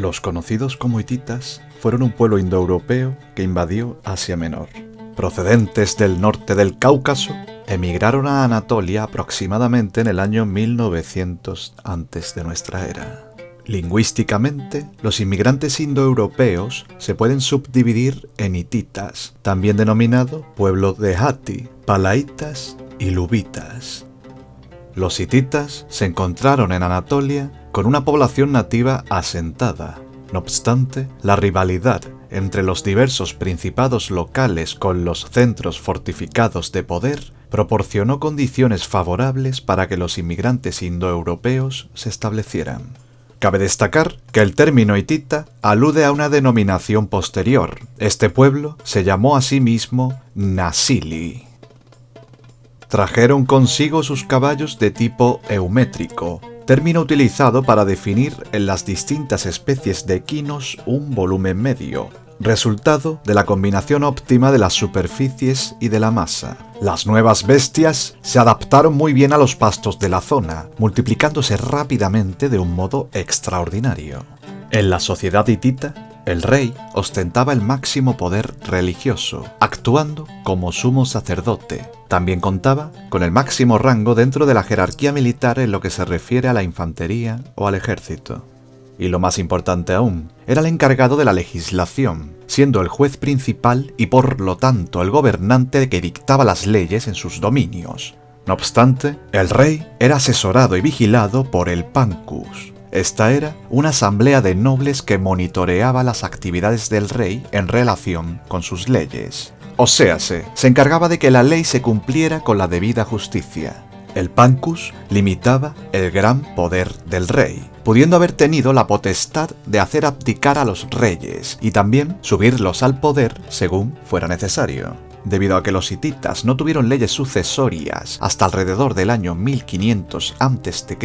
Los conocidos como hititas fueron un pueblo indoeuropeo que invadió Asia Menor. Procedentes del norte del Cáucaso, emigraron a Anatolia aproximadamente en el año 1900 antes de nuestra era. Lingüísticamente, los inmigrantes indoeuropeos se pueden subdividir en hititas, también denominado pueblo de Hatti, palaitas y lubitas. Los hititas se encontraron en Anatolia con una población nativa asentada. No obstante, la rivalidad entre los diversos principados locales con los centros fortificados de poder proporcionó condiciones favorables para que los inmigrantes indoeuropeos se establecieran. Cabe destacar que el término hitita alude a una denominación posterior. Este pueblo se llamó a sí mismo Nasili. Trajeron consigo sus caballos de tipo eumétrico, término utilizado para definir en las distintas especies de equinos un volumen medio, resultado de la combinación óptima de las superficies y de la masa. Las nuevas bestias se adaptaron muy bien a los pastos de la zona, multiplicándose rápidamente de un modo extraordinario. En la sociedad hitita, el rey ostentaba el máximo poder religioso, actuando como sumo sacerdote. También contaba con el máximo rango dentro de la jerarquía militar en lo que se refiere a la infantería o al ejército. Y lo más importante aún, era el encargado de la legislación, siendo el juez principal y por lo tanto el gobernante que dictaba las leyes en sus dominios. No obstante, el rey era asesorado y vigilado por el Pancus. Esta era una asamblea de nobles que monitoreaba las actividades del rey en relación con sus leyes. O sea, se encargaba de que la ley se cumpliera con la debida justicia. El Pancus limitaba el gran poder del rey, pudiendo haber tenido la potestad de hacer abdicar a los reyes y también subirlos al poder según fuera necesario. Debido a que los hititas no tuvieron leyes sucesorias hasta alrededor del año 1500 a.C.,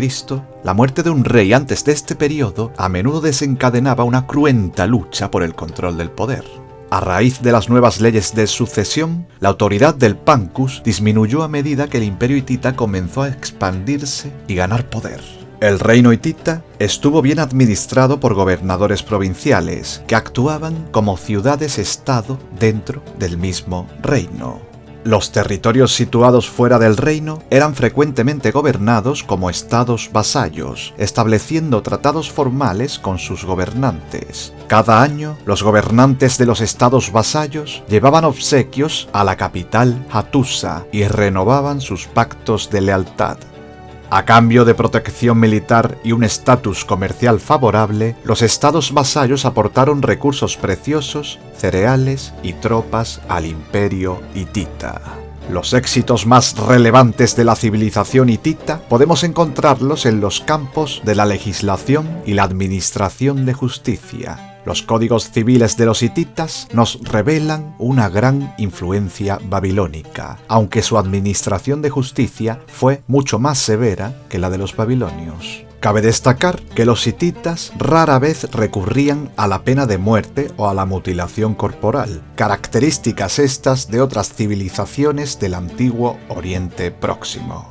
la muerte de un rey antes de este periodo a menudo desencadenaba una cruenta lucha por el control del poder. A raíz de las nuevas leyes de sucesión, la autoridad del Pancus disminuyó a medida que el imperio hitita comenzó a expandirse y ganar poder. El reino hitita estuvo bien administrado por gobernadores provinciales, que actuaban como ciudades-estado dentro del mismo reino. Los territorios situados fuera del reino eran frecuentemente gobernados como estados vasallos, estableciendo tratados formales con sus gobernantes. Cada año, los gobernantes de los estados vasallos llevaban obsequios a la capital Hattusa y renovaban sus pactos de lealtad. A cambio de protección militar y un estatus comercial favorable, los estados vasallos aportaron recursos preciosos, cereales y tropas al imperio hitita. Los éxitos más relevantes de la civilización hitita podemos encontrarlos en los campos de la legislación y la administración de justicia. Los códigos civiles de los hititas nos revelan una gran influencia babilónica, aunque su administración de justicia fue mucho más severa que la de los babilonios. Cabe destacar que los hititas rara vez recurrían a la pena de muerte o a la mutilación corporal, características estas de otras civilizaciones del antiguo Oriente Próximo.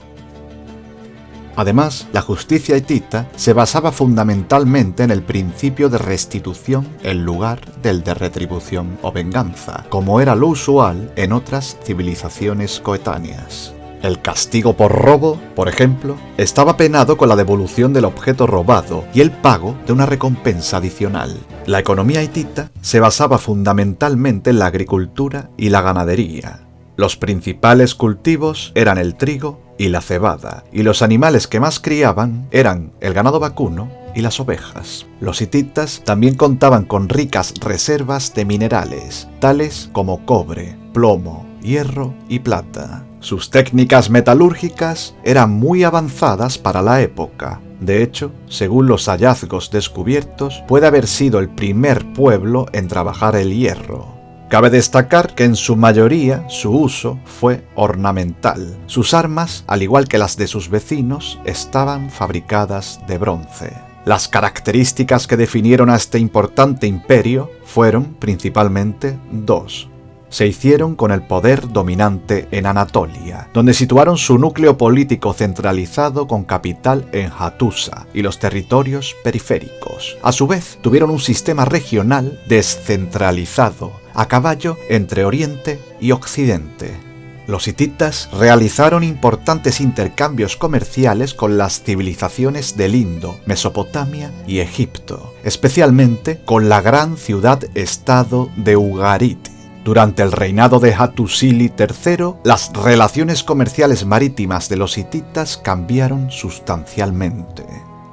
Además, la justicia hitita se basaba fundamentalmente en el principio de restitución en lugar del de retribución o venganza, como era lo usual en otras civilizaciones coetáneas. El castigo por robo, por ejemplo, estaba penado con la devolución del objeto robado y el pago de una recompensa adicional. La economía hitita se basaba fundamentalmente en la agricultura y la ganadería. Los principales cultivos eran el trigo y la cebada, y los animales que más criaban eran el ganado vacuno y las ovejas. Los hititas también contaban con ricas reservas de minerales, tales como cobre, plomo, hierro y plata. Sus técnicas metalúrgicas eran muy avanzadas para la época. De hecho, según los hallazgos descubiertos, puede haber sido el primer pueblo en trabajar el hierro. Cabe destacar que en su mayoría su uso fue ornamental. Sus armas, al igual que las de sus vecinos, estaban fabricadas de bronce. Las características que definieron a este importante imperio fueron principalmente dos: se hicieron con el poder dominante en Anatolia, donde situaron su núcleo político centralizado con capital en Hattusa y los territorios periféricos. A su vez, tuvieron un sistema regional descentralizado, a caballo entre Oriente y Occidente. Los hititas realizaron importantes intercambios comerciales con las civilizaciones del Indo, Mesopotamia y Egipto, especialmente con la gran ciudad-estado de Ugarit. Durante el reinado de Hattusili III, las relaciones comerciales marítimas de los hititas cambiaron sustancialmente.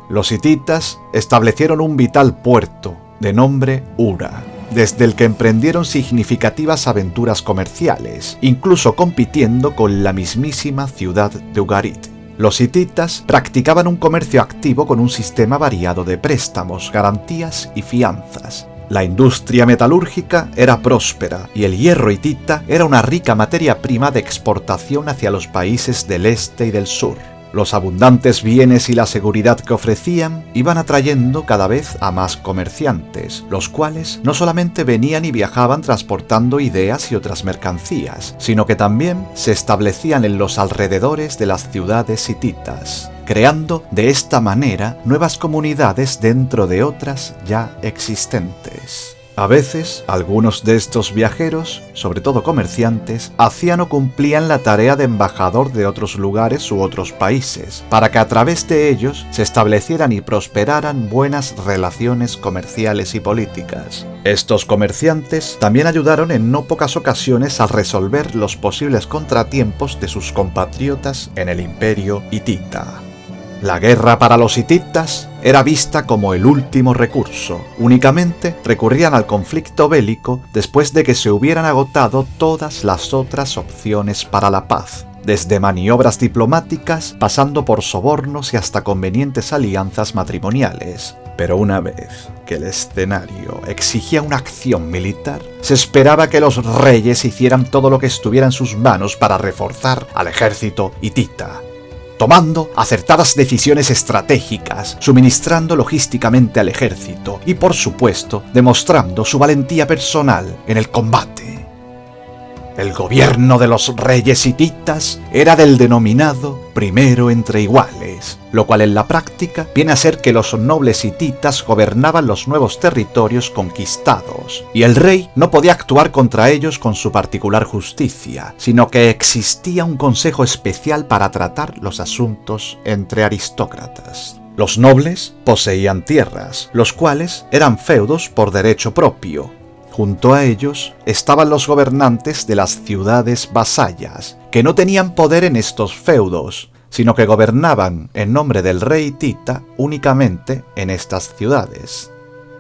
Los hititas establecieron un vital puerto, de nombre Ura, desde el que emprendieron significativas aventuras comerciales, incluso compitiendo con la mismísima ciudad de Ugarit. Los hititas practicaban un comercio activo con un sistema variado de préstamos, garantías y fianzas. La industria metalúrgica era próspera y el hierro hitita era una rica materia prima de exportación hacia los países del este y del sur. Los abundantes bienes y la seguridad que ofrecían iban atrayendo cada vez a más comerciantes, los cuales no solamente venían y viajaban transportando ideas y otras mercancías, sino que también se establecían en los alrededores de las ciudades hititas, creando de esta manera nuevas comunidades dentro de otras ya existentes. A veces, algunos de estos viajeros, sobre todo comerciantes, hacían o cumplían la tarea de embajador de otros lugares u otros países, para que a través de ellos se establecieran y prosperaran buenas relaciones comerciales y políticas. Estos comerciantes también ayudaron en no pocas ocasiones a resolver los posibles contratiempos de sus compatriotas en el imperio hitita. La guerra para los hititas era vista como el último recurso. Únicamente recurrían al conflicto bélico después de que se hubieran agotado todas las otras opciones para la paz, desde maniobras diplomáticas, pasando por sobornos y hasta convenientes alianzas matrimoniales. Pero una vez que el escenario exigía una acción militar, se esperaba que los reyes hicieran todo lo que estuviera en sus manos para reforzar al ejército hitita, tomando acertadas decisiones estratégicas, suministrando logísticamente al ejército y, por supuesto, demostrando su valentía personal en el combate. El gobierno de los reyes hititas era del denominado primero entre iguales, lo cual en la práctica viene a ser que los nobles hititas gobernaban los nuevos territorios conquistados, y el rey no podía actuar contra ellos con su particular justicia, sino que existía un consejo especial para tratar los asuntos entre aristócratas. Los nobles poseían tierras, los cuales eran feudos por derecho propio. Junto a ellos estaban los gobernantes de las ciudades vasallas, que no tenían poder en estos feudos, sino que gobernaban en nombre del rey hitita únicamente en estas ciudades.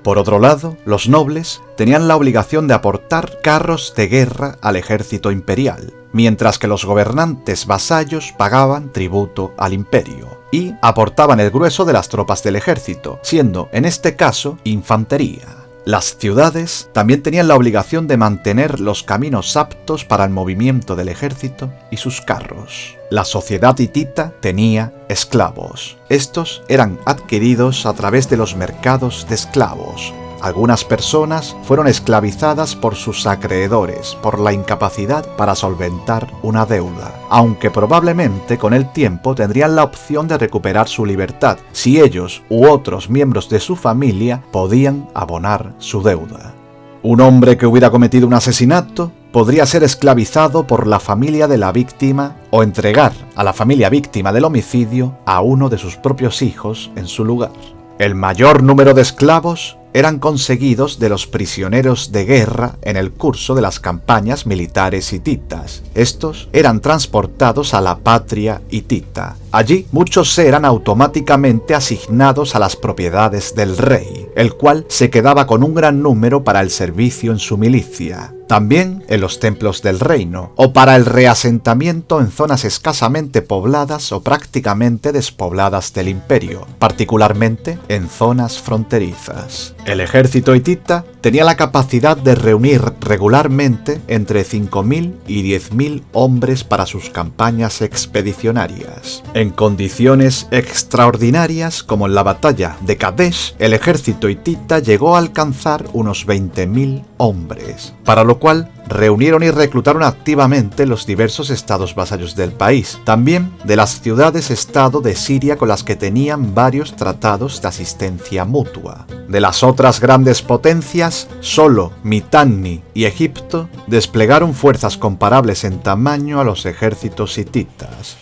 Por otro lado, los nobles tenían la obligación de aportar carros de guerra al ejército imperial, mientras que los gobernantes vasallos pagaban tributo al imperio y aportaban el grueso de las tropas del ejército, siendo en este caso infantería. Las ciudades también tenían la obligación de mantener los caminos aptos para el movimiento del ejército y sus carros. La sociedad hitita tenía esclavos. Estos eran adquiridos a través de los mercados de esclavos. Algunas personas fueron esclavizadas por sus acreedores por la incapacidad para solventar una deuda, aunque probablemente con el tiempo tendrían la opción de recuperar su libertad si ellos u otros miembros de su familia podían abonar su deuda. Un hombre que hubiera cometido un asesinato podría ser esclavizado por la familia de la víctima o entregar a la familia víctima del homicidio a uno de sus propios hijos en su lugar. El mayor número de esclavos eran conseguidos de los prisioneros de guerra en el curso de las campañas militares hititas. Estos eran transportados a la patria hitita. Allí muchos eran automáticamente asignados a las propiedades del rey, el cual se quedaba con un gran número para el servicio en su milicia. También en los templos del reino, o para el reasentamiento en zonas escasamente pobladas o prácticamente despobladas del imperio, particularmente en zonas fronterizas. El ejército hitita tenía la capacidad de reunir regularmente entre 5.000 y 10.000 hombres para sus campañas expedicionarias. En condiciones extraordinarias, como en la batalla de Kadesh, el ejército hitita llegó a alcanzar unos 20.000 hombres, para lo cual reunieron y reclutaron activamente los diversos estados vasallos del país, también de las ciudades-estado de Siria con las que tenían varios tratados de asistencia mutua. De las otras grandes potencias, solo Mitanni y Egipto desplegaron fuerzas comparables en tamaño a los ejércitos hititas.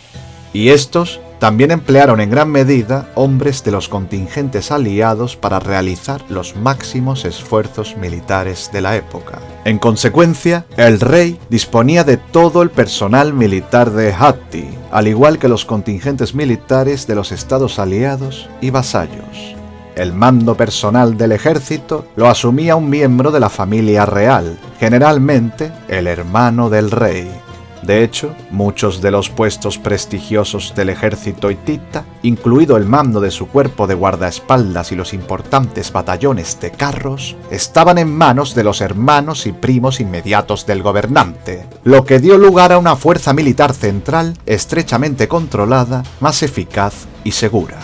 Y estos también emplearon en gran medida hombres de los contingentes aliados para realizar los máximos esfuerzos militares de la época. En consecuencia, el rey disponía de todo el personal militar de Hatti, al igual que los contingentes militares de los estados aliados y vasallos. El mando personal del ejército lo asumía un miembro de la familia real, generalmente el hermano del rey. De hecho, muchos de los puestos prestigiosos del ejército hitita, incluido el mando de su cuerpo de guardaespaldas y los importantes batallones de carros, estaban en manos de los hermanos y primos inmediatos del gobernante, lo que dio lugar a una fuerza militar central estrechamente controlada, más eficaz y segura.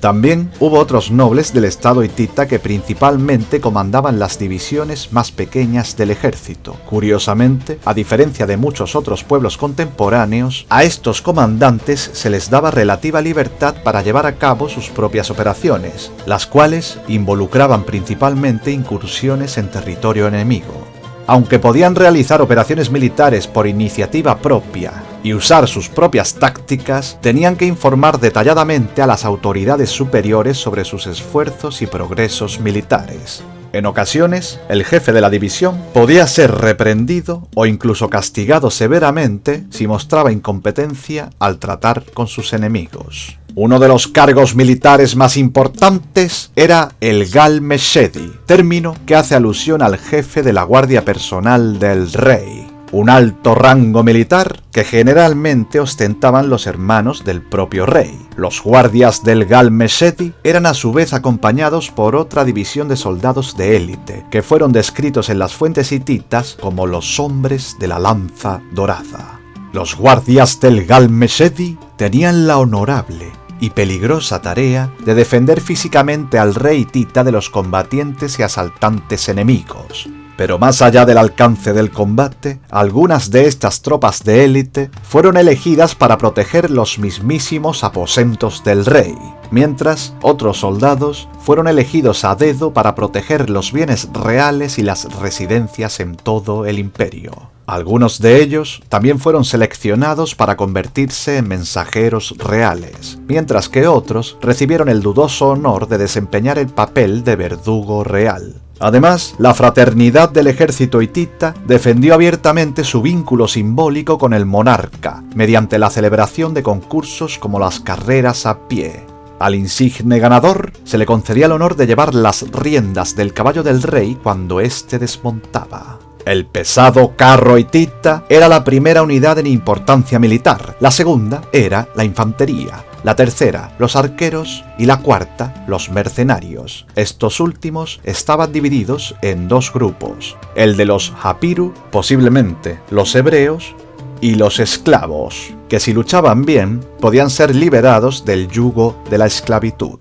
También hubo otros nobles del estado hitita que principalmente comandaban las divisiones más pequeñas del ejército. Curiosamente, a diferencia de muchos otros pueblos contemporáneos, a estos comandantes se les daba relativa libertad para llevar a cabo sus propias operaciones, las cuales involucraban principalmente incursiones en territorio enemigo. Aunque podían realizar operaciones militares por iniciativa propia y usar sus propias tácticas, tenían que informar detalladamente a las autoridades superiores sobre sus esfuerzos y progresos militares. En ocasiones, el jefe de la división podía ser reprendido o incluso castigado severamente si mostraba incompetencia al tratar con sus enemigos. Uno de los cargos militares más importantes era el Gal Meshedi, término que hace alusión al jefe de la guardia personal del rey, un alto rango militar que generalmente ostentaban los hermanos del propio rey. Los guardias del Gal Meshedi eran a su vez acompañados por otra división de soldados de élite, que fueron descritos en las fuentes hititas como los hombres de la lanza dorada. Los guardias del Gal Meshedi tenían la honorable y peligrosa tarea de defender físicamente al rey hitita de los combatientes y asaltantes enemigos. Pero más allá del alcance del combate, algunas de estas tropas de élite fueron elegidas para proteger los mismísimos aposentos del rey, mientras otros soldados fueron elegidos a dedo para proteger los bienes reales y las residencias en todo el imperio. Algunos de ellos también fueron seleccionados para convertirse en mensajeros reales, mientras que otros recibieron el dudoso honor de desempeñar el papel de verdugo real. Además, la fraternidad del ejército hitita defendió abiertamente su vínculo simbólico con el monarca, mediante la celebración de concursos como las carreras a pie. Al insigne ganador se le concedía el honor de llevar las riendas del caballo del rey cuando éste desmontaba. El pesado carro hitita era la primera unidad en importancia militar, la segunda era la infantería, la tercera los arqueros y la cuarta los mercenarios. Estos últimos estaban divididos en dos grupos, el de los hapiru, posiblemente los hebreos, y los esclavos, que si luchaban bien podían ser liberados del yugo de la esclavitud.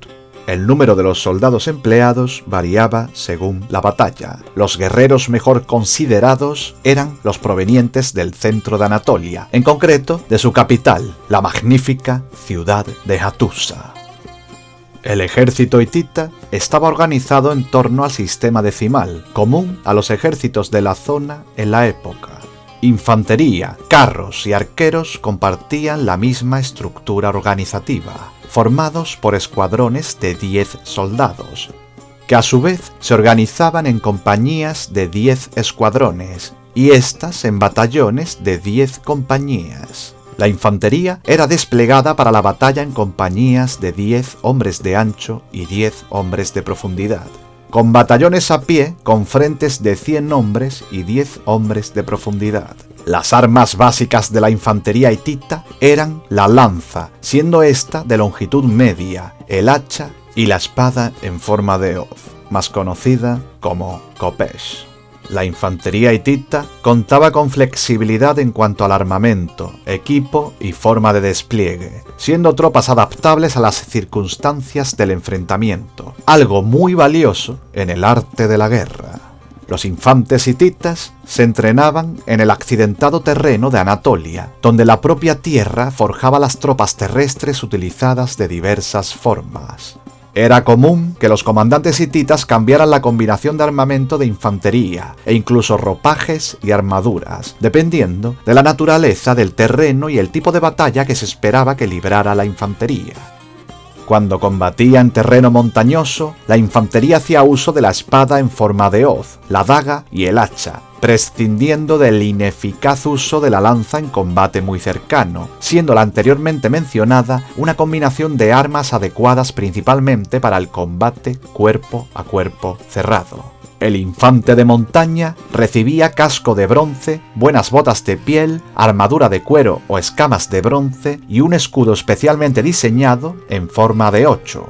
El número de los soldados empleados variaba según la batalla. Los guerreros mejor considerados eran los provenientes del centro de Anatolia, en concreto de su capital, la magnífica ciudad de Hattusa. El ejército hitita estaba organizado en torno al sistema decimal, común a los ejércitos de la zona en la época. Infantería, carros y arqueros compartían la misma estructura organizativa, formados por escuadrones de 10 soldados, que a su vez se organizaban en compañías de 10 escuadrones, y éstas en batallones de 10 compañías. La infantería era desplegada para la batalla en compañías de 10 hombres de ancho y 10 hombres de profundidad, con batallones a pie con frentes de 100 hombres y 10 hombres de profundidad. Las armas básicas de la infantería hitita eran la lanza, siendo esta de longitud media, el hacha y la espada en forma de hoz, más conocida como kopesh. La infantería hitita contaba con flexibilidad en cuanto al armamento, equipo y forma de despliegue, siendo tropas adaptables a las circunstancias del enfrentamiento, algo muy valioso en el arte de la guerra. Los infantes hititas se entrenaban en el accidentado terreno de Anatolia, donde la propia tierra forjaba las tropas terrestres utilizadas de diversas formas. Era común que los comandantes hititas cambiaran la combinación de armamento de infantería e incluso ropajes y armaduras, dependiendo de la naturaleza del terreno y el tipo de batalla que se esperaba que librara la infantería. Cuando combatía en terreno montañoso, la infantería hacía uso de la espada en forma de hoz, la daga y el hacha, prescindiendo del ineficaz uso de la lanza en combate muy cercano, siendo la anteriormente mencionada una combinación de armas adecuadas principalmente para el combate cuerpo a cuerpo cerrado. El infante de montaña recibía casco de bronce, buenas botas de piel, armadura de cuero o escamas de bronce y un escudo especialmente diseñado en forma de 8.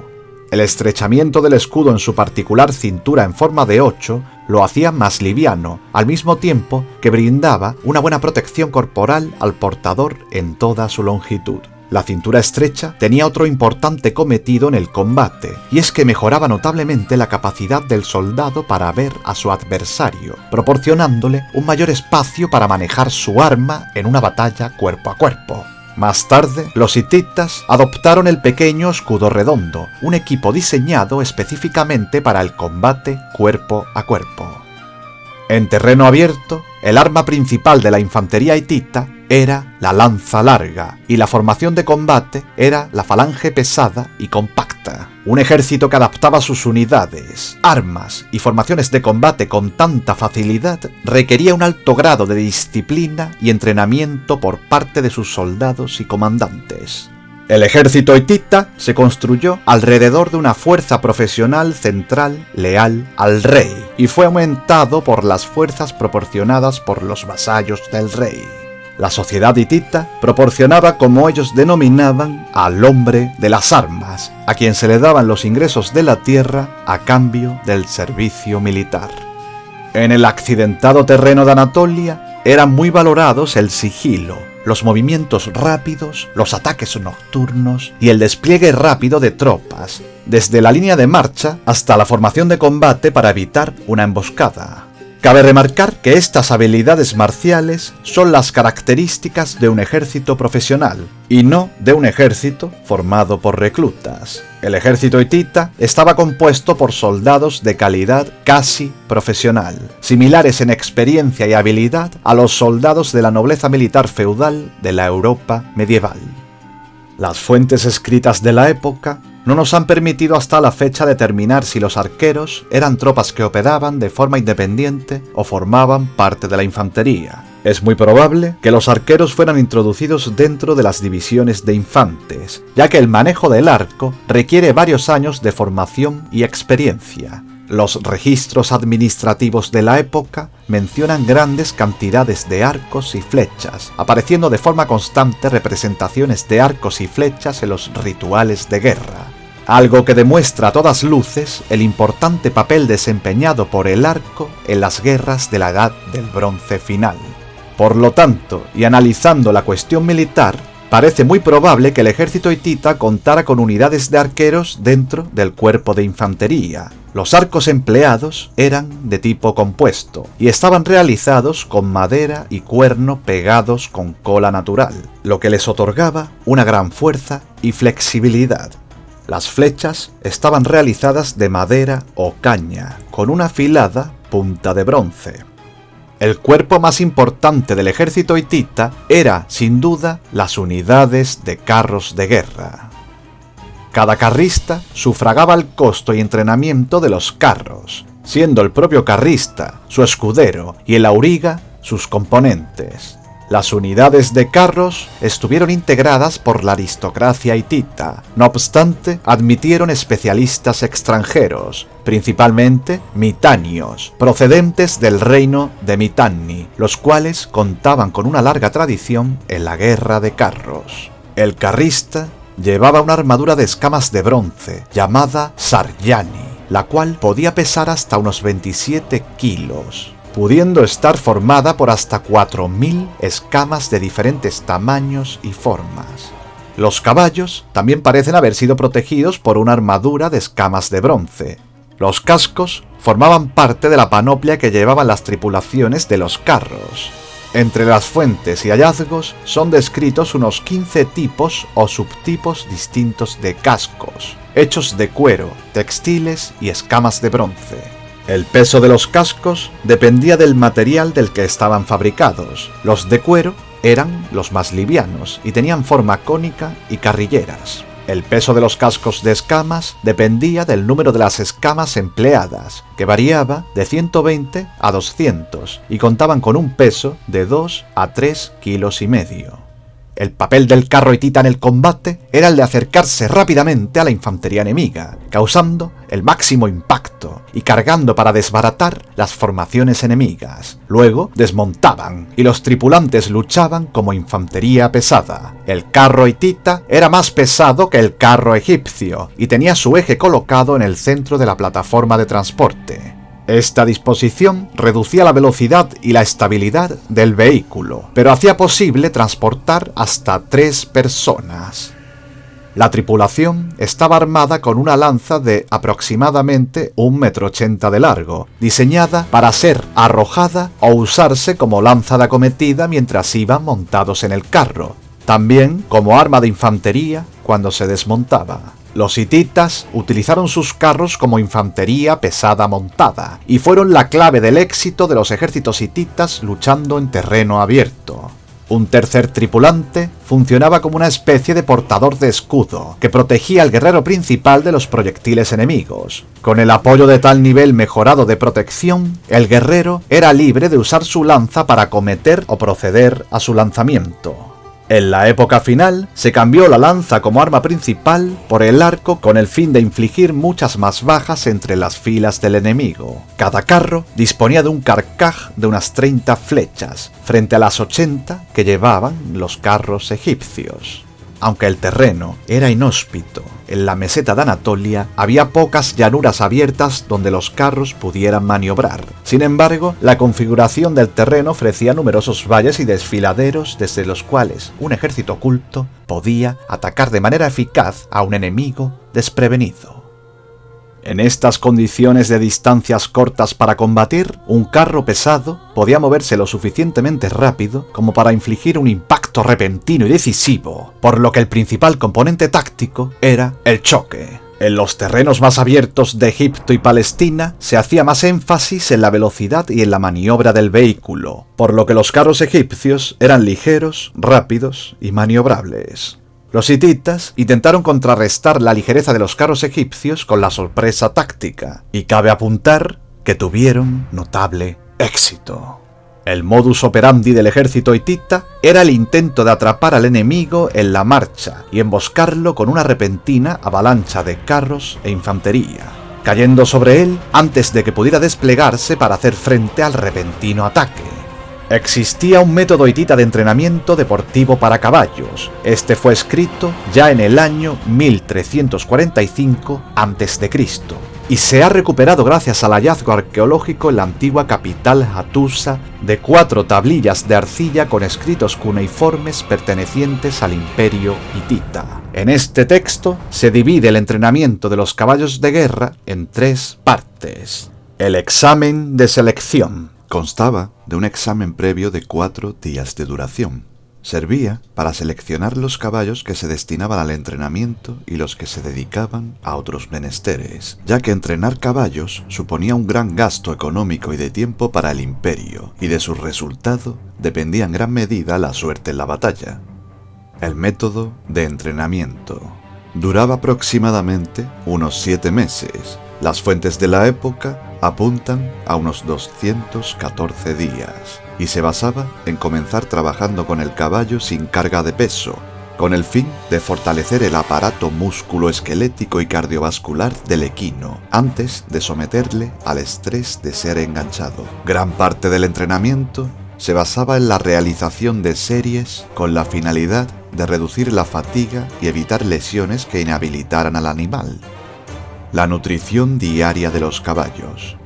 El estrechamiento del escudo en su particular cintura en forma de 8 lo hacía más liviano, al mismo tiempo que brindaba una buena protección corporal al portador en toda su longitud. La cintura estrecha tenía otro importante cometido en el combate, y es que mejoraba notablemente la capacidad del soldado para ver a su adversario, proporcionándole un mayor espacio para manejar su arma en una batalla cuerpo a cuerpo. Más tarde, los hititas adoptaron el pequeño escudo redondo, un equipo diseñado específicamente para el combate cuerpo a cuerpo. En terreno abierto, el arma principal de la infantería hitita era la lanza larga, y la formación de combate era la falange pesada y compacta. Un ejército que adaptaba sus unidades, armas y formaciones de combate con tanta facilidad requería un alto grado de disciplina y entrenamiento por parte de sus soldados y comandantes. El ejército hitita se construyó alrededor de una fuerza profesional central leal al rey y fue aumentado por las fuerzas proporcionadas por los vasallos del rey. La sociedad hitita proporcionaba, como ellos denominaban, al hombre de las armas, a quien se le daban los ingresos de la tierra a cambio del servicio militar. En el accidentado terreno de Anatolia eran muy valorados el sigilo, los movimientos rápidos, los ataques nocturnos y el despliegue rápido de tropas, desde la línea de marcha hasta la formación de combate para evitar una emboscada. Cabe remarcar que estas habilidades marciales son las características de un ejército profesional y no de un ejército formado por reclutas. El ejército hitita estaba compuesto por soldados de calidad casi profesional, similares en experiencia y habilidad a los soldados de la nobleza militar feudal de la Europa medieval. Las fuentes escritas de la época no nos han permitido hasta la fecha determinar si los arqueros eran tropas que operaban de forma independiente o formaban parte de la infantería. Es muy probable que los arqueros fueran introducidos dentro de las divisiones de infantes, ya que el manejo del arco requiere varios años de formación y experiencia. Los registros administrativos de la época mencionan grandes cantidades de arcos y flechas, apareciendo de forma constante representaciones de arcos y flechas en los rituales de guerra, algo que demuestra a todas luces el importante papel desempeñado por el arco en las guerras de la Edad del Bronce final. Por lo tanto, y analizando la cuestión militar, parece muy probable que el ejército hitita contara con unidades de arqueros dentro del cuerpo de infantería. Los arcos empleados eran de tipo compuesto y estaban realizados con madera y cuerno pegados con cola natural, lo que les otorgaba una gran fuerza y flexibilidad. Las flechas estaban realizadas de madera o caña, con una afilada punta de bronce. El cuerpo más importante del ejército hitita era, sin duda, las unidades de carros de guerra. Cada carrista sufragaba el costo y entrenamiento de los carros, siendo el propio carrista su escudero y el auriga sus componentes. Las unidades de carros estuvieron integradas por la aristocracia hitita. No obstante, admitieron especialistas extranjeros, principalmente mitanios, procedentes del reino de Mitanni, los cuales contaban con una larga tradición en la guerra de carros. El carrista llevaba una armadura de escamas de bronce llamada Sarjani, la cual podía pesar hasta unos 27 kilos. Pudiendo estar formada por hasta 4.000 escamas de diferentes tamaños y formas. Los caballos también parecen haber sido protegidos por una armadura de escamas de bronce, Los cascos formaban parte de la panoplia que llevaban las tripulaciones de los carros. Entre las fuentes y hallazgos son descritos unos 15 tipos o subtipos distintos de cascos, hechos de cuero, textiles y escamas de bronce. El peso de los cascos dependía del material del que estaban fabricados. Los de cuero eran los más livianos y tenían forma cónica y carrilleras. El peso de los cascos de escamas dependía del número de las escamas empleadas, que variaba de 120 a 200 y contaban con un peso de 2 a 3 kilos y medio. El papel del carro hitita en el combate era el de acercarse rápidamente a la infantería enemiga, causando el máximo impacto y cargando para desbaratar las formaciones enemigas. Luego desmontaban y los tripulantes luchaban como infantería pesada. El carro hitita era más pesado que el carro egipcio y tenía su eje colocado en el centro de la plataforma de transporte. Esta disposición reducía la velocidad y la estabilidad del vehículo, pero hacía posible transportar hasta 3 personas. La tripulación estaba armada con una lanza de aproximadamente 1,80 m de largo, diseñada para ser arrojada o usarse como lanza de acometida mientras iban montados en el carro, también como arma de infantería cuando se desmontaba. Los hititas utilizaron sus carros como infantería pesada montada y fueron la clave del éxito de los ejércitos hititas luchando en terreno abierto. Un tercer tripulante funcionaba como una especie de portador de escudo que protegía al guerrero principal de los proyectiles enemigos. Con el apoyo de tal nivel mejorado de protección, el guerrero era libre de usar su lanza para acometer o proceder a su lanzamiento. En la época final, se cambió la lanza como arma principal por el arco con el fin de infligir muchas más bajas entre las filas del enemigo. Cada carro disponía de un carcaj de unas 30 flechas, frente a las 80 que llevaban los carros egipcios. Aunque el terreno era inhóspito, en la meseta de Anatolia había pocas llanuras abiertas donde los carros pudieran maniobrar. Sin embargo, la configuración del terreno ofrecía numerosos valles y desfiladeros desde los cuales un ejército oculto podía atacar de manera eficaz a un enemigo desprevenido. En estas condiciones de distancias cortas para combatir, un carro pesado podía moverse lo suficientemente rápido como para infligir un impacto repentino y decisivo, por lo que el principal componente táctico era el choque. En los terrenos más abiertos de Egipto y Palestina se hacía más énfasis en la velocidad y en la maniobra del vehículo, por lo que los carros egipcios eran ligeros, rápidos y maniobrables. Los hititas intentaron contrarrestar la ligereza de los carros egipcios con la sorpresa táctica, y cabe apuntar que tuvieron notable éxito. El modus operandi del ejército hitita era el intento de atrapar al enemigo en la marcha y emboscarlo con una repentina avalancha de carros e infantería, cayendo sobre él antes de que pudiera desplegarse para hacer frente al repentino ataque. Existía un método hitita de entrenamiento deportivo para caballos. Este fue escrito ya en el año 1345 a.C. y se ha recuperado gracias al hallazgo arqueológico en la antigua capital Hattusa de 4 tablillas de arcilla con escritos cuneiformes pertenecientes al imperio hitita. En este texto se divide el entrenamiento de los caballos de guerra en 3 partes. El examen de selección constaba de un examen previo de 4 días de duración. Servía para seleccionar los caballos que se destinaban al entrenamiento y los que se dedicaban a otros menesteres, ya que entrenar caballos suponía un gran gasto económico y de tiempo para el imperio, y de su resultado dependía en gran medida la suerte en la batalla. El método de entrenamiento duraba aproximadamente unos 7 meses. Las fuentes de la época apuntan a unos 214 días y se basaba en comenzar trabajando con el caballo sin carga de peso, con el fin de fortalecer el aparato músculo-esquelético y cardiovascular del equino antes de someterle al estrés de ser enganchado. Gran parte del entrenamiento se basaba en la realización de series con la finalidad de reducir la fatiga y evitar lesiones que inhabilitaran al animal. La nutrición diaria de los caballos.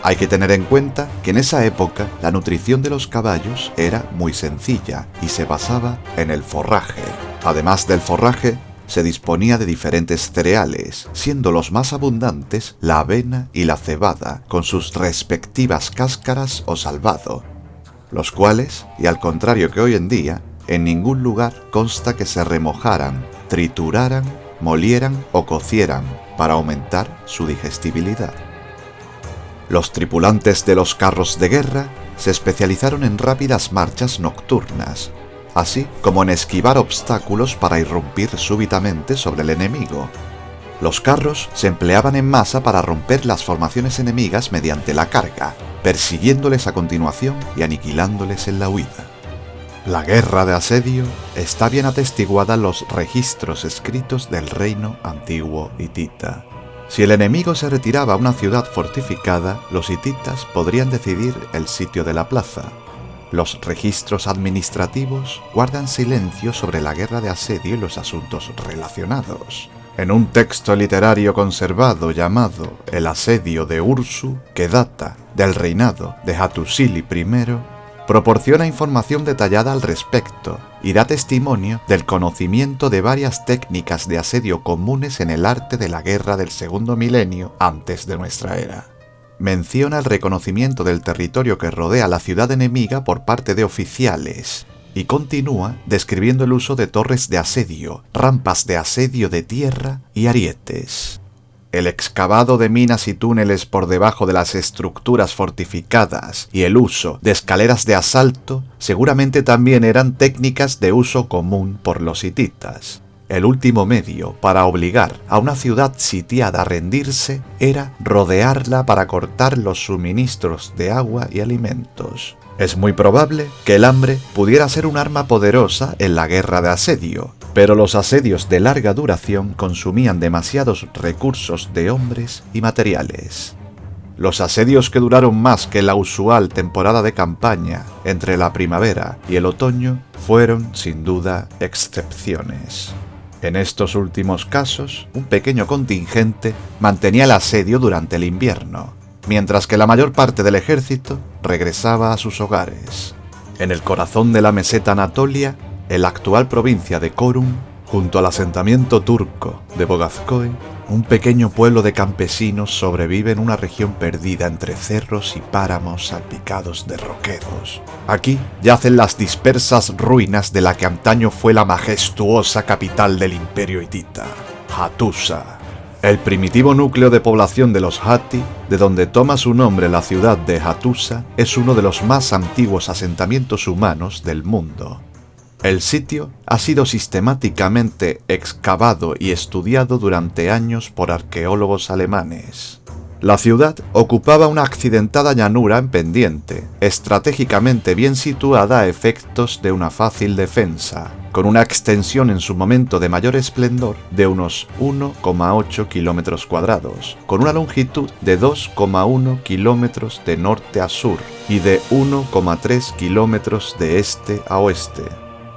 Hay que tener en cuenta que en esa época la nutrición de los caballos era muy sencilla y se basaba en el forraje. Además del forraje, se disponía de diferentes cereales, siendo los más abundantes la avena y la cebada, con sus respectivas cáscaras o salvado, los cuales, y al contrario que hoy en día, en ningún lugar consta que se remojaran, trituraran, molieran o cocieran para aumentar su digestibilidad. Los tripulantes de los carros de guerra se especializaron en rápidas marchas nocturnas, así como en esquivar obstáculos para irrumpir súbitamente sobre el enemigo. Los carros se empleaban en masa para romper las formaciones enemigas mediante la carga, persiguiéndoles a continuación y aniquilándoles en la huida. La guerra de asedio está bien atestiguada en los registros escritos del reino antiguo hitita. Si el enemigo se retiraba a una ciudad fortificada, los hititas podrían decidir el sitio de la plaza. Los registros administrativos guardan silencio sobre la guerra de asedio y los asuntos relacionados. En un texto literario conservado llamado El asedio de Ursu, que data del reinado de Hattusili I, proporciona información detallada al respecto y da testimonio del conocimiento de varias técnicas de asedio comunes en el arte de la guerra del segundo milenio antes de nuestra era. Menciona el reconocimiento del territorio que rodea la ciudad enemiga por parte de oficiales y continúa describiendo el uso de torres de asedio, rampas de asedio de tierra y arietes. El excavado de minas y túneles por debajo de las estructuras fortificadas y el uso de escaleras de asalto seguramente también eran técnicas de uso común por los hititas. El último medio para obligar a una ciudad sitiada a rendirse era rodearla para cortar los suministros de agua y alimentos. Es muy probable que el hambre pudiera ser un arma poderosa en la guerra de asedio, pero los asedios de larga duración consumían demasiados recursos de hombres y materiales. Los asedios que duraron más que la usual temporada de campaña entre la primavera y el otoño fueron, sin duda, excepciones. En estos últimos casos, un pequeño contingente mantenía el asedio durante el invierno, mientras que la mayor parte del ejército regresaba a sus hogares. En el corazón de la meseta Anatolia, en la actual provincia de Çorum, junto al asentamiento turco de Bogazköy, un pequeño pueblo de campesinos sobrevive en una región perdida entre cerros y páramos salpicados de roquedos. Aquí yacen las dispersas ruinas de la que antaño fue la majestuosa capital del imperio hitita, Hattusa. El primitivo núcleo de población de los Hatti, de donde toma su nombre la ciudad de Hattusa, es uno de los más antiguos asentamientos humanos del mundo. El sitio ha sido sistemáticamente excavado y estudiado durante años por arqueólogos alemanes. La ciudad ocupaba una accidentada llanura en pendiente, estratégicamente bien situada a efectos de una fácil defensa, con una extensión en su momento de mayor esplendor de unos 1,8 kilómetros cuadrados, con una longitud de 2,1 kilómetros de norte a sur y de 1,3 kilómetros de este a oeste.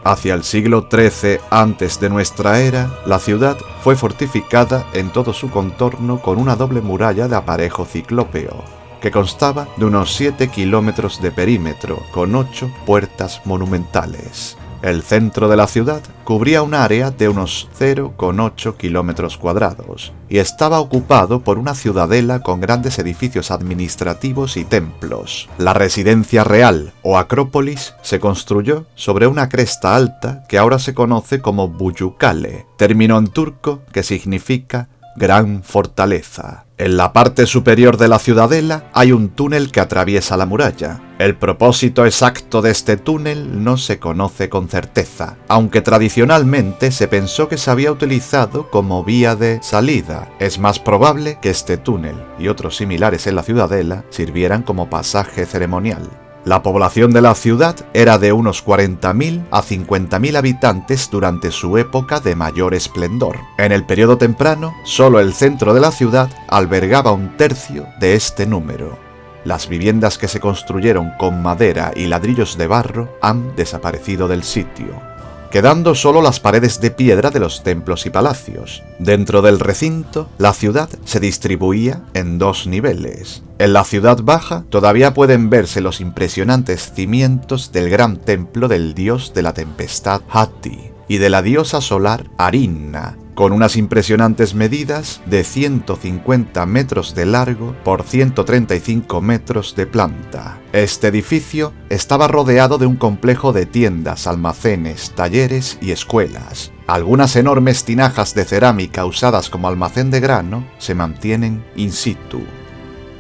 Hacia el siglo XIII antes de nuestra era, la ciudad fue fortificada en todo su contorno con una doble muralla de aparejo ciclópeo, que constaba de unos 7 kilómetros de perímetro, con 8 puertas monumentales. El centro de la ciudad cubría un área de unos 0,8 kilómetros cuadrados y estaba ocupado por una ciudadela con grandes edificios administrativos y templos. La residencia real o acrópolis se construyó sobre una cresta alta que ahora se conoce como Buyukale, término en turco que significa gran fortaleza. En la parte superior de la ciudadela hay un túnel que atraviesa la muralla. El propósito exacto de este túnel no se conoce con certeza, aunque tradicionalmente se pensó que se había utilizado como vía de salida. Es más probable que este túnel y otros similares en la ciudadela sirvieran como pasaje ceremonial. La población de la ciudad era de unos 40.000 a 50.000 habitantes durante su época de mayor esplendor. En el periodo temprano, solo el centro de la ciudad albergaba un tercio de este número. Las viviendas que se construyeron con madera y ladrillos de barro han desaparecido del sitio, quedando solo las paredes de piedra de los templos y palacios. Dentro del recinto, la ciudad se distribuía en 2 niveles. En la ciudad baja todavía pueden verse los impresionantes cimientos del gran templo del dios de la tempestad Hatti, y de la diosa solar Arinna, con unas impresionantes medidas de 150 metros de largo por 135 metros de planta. Este edificio estaba rodeado de un complejo de tiendas, almacenes, talleres y escuelas. Algunas enormes tinajas de cerámica usadas como almacén de grano se mantienen in situ.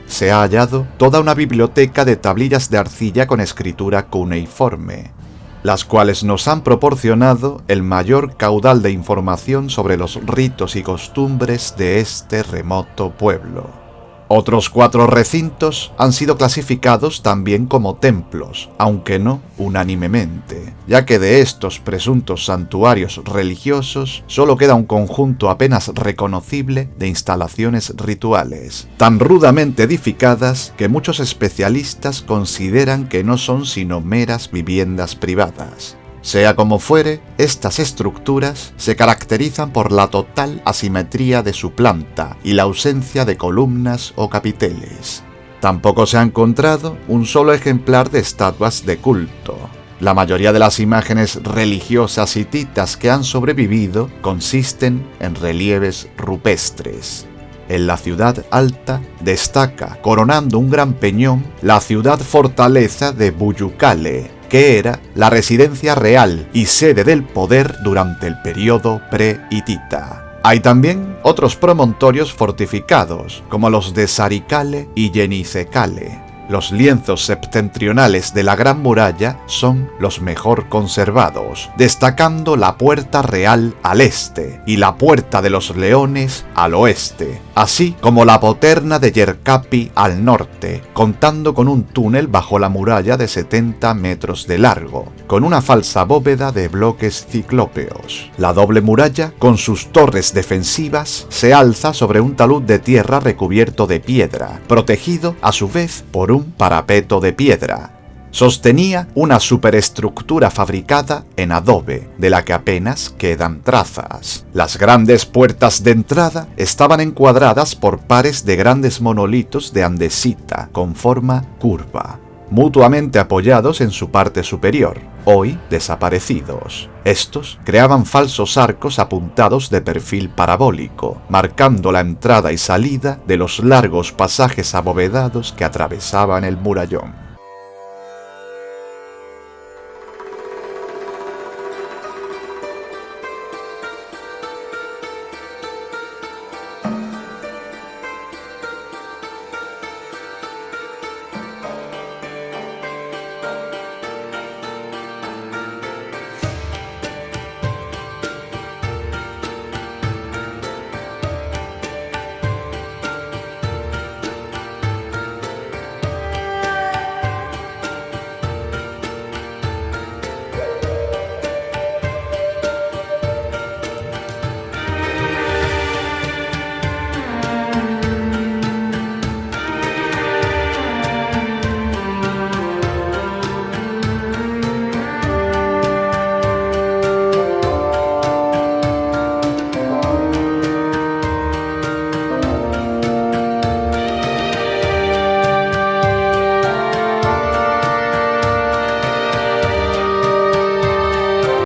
Se ha hallado toda una biblioteca de tablillas de arcilla con escritura cuneiforme, las cuales nos han proporcionado el mayor caudal de información sobre los ritos y costumbres de este remoto pueblo. Otros 4 recintos han sido clasificados también como templos, aunque no unánimemente, ya que de estos presuntos santuarios religiosos solo queda un conjunto apenas reconocible de instalaciones rituales, tan rudamente edificadas que muchos especialistas consideran que no son sino meras viviendas privadas. Sea como fuere, estas estructuras se caracterizan por la total asimetría de su planta y la ausencia de columnas o capiteles. Tampoco se ha encontrado un solo ejemplar de estatuas de culto. La mayoría de las imágenes religiosas hititas que han sobrevivido consisten en relieves rupestres. En la ciudad alta destaca, coronando un gran peñón, la ciudad fortaleza de Buyukale, que era la residencia real y sede del poder durante el periodo pre-hitita. Hay también otros promontorios fortificados, como los de Sarikale y Yenicekale. Los lienzos septentrionales de la Gran Muralla son los mejor conservados, destacando la Puerta Real al este y la Puerta de los Leones al oeste, así como la Poterna de Yerkapi al norte, contando con un túnel bajo la muralla de 70 metros de largo, con una falsa bóveda de bloques ciclópeos. La doble muralla, con sus torres defensivas, se alza sobre un talud de tierra recubierto de piedra, protegido a su vez por un parapeto de piedra. Sostenía una superestructura fabricada en adobe, de la que apenas quedan trazas. Las grandes puertas de entrada estaban encuadradas por pares de grandes monolitos de andesita con forma curva, mutuamente apoyados en su parte superior, hoy desaparecidos. Estos creaban falsos arcos apuntados de perfil parabólico, marcando la entrada y salida de los largos pasajes abovedados que atravesaban el murallón.